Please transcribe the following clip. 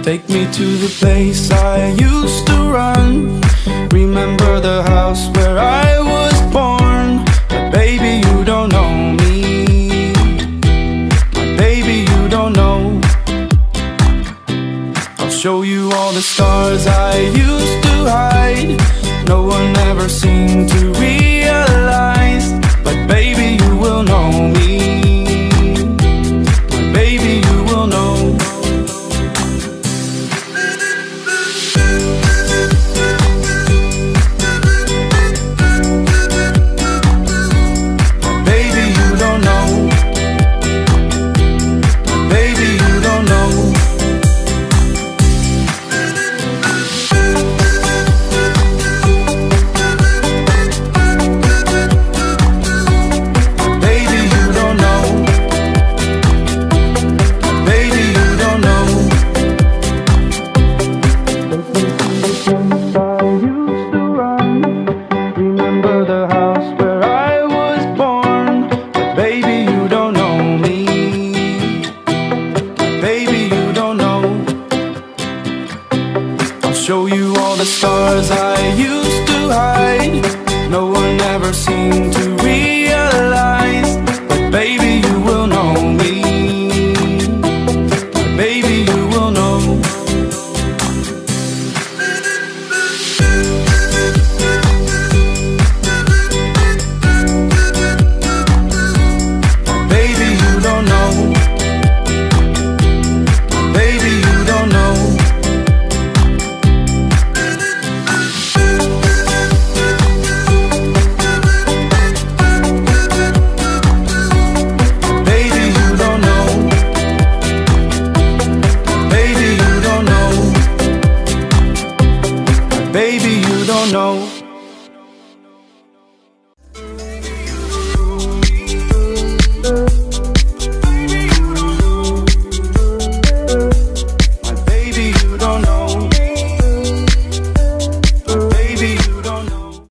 Take me to the place I used to run. Remember the house where I was born. But baby, you don't know me. My baby, you don't know. I'll show you all the stars I used to hide. No one ever seemed to realize. But baby, you will know me. My baby, you will know. Show you all the stars I used to hide. No one ever seemed to realize. But baby, you will know me. But baby, you will know. Baby, you don't know. Baby, you don't know. Baby, you don't know.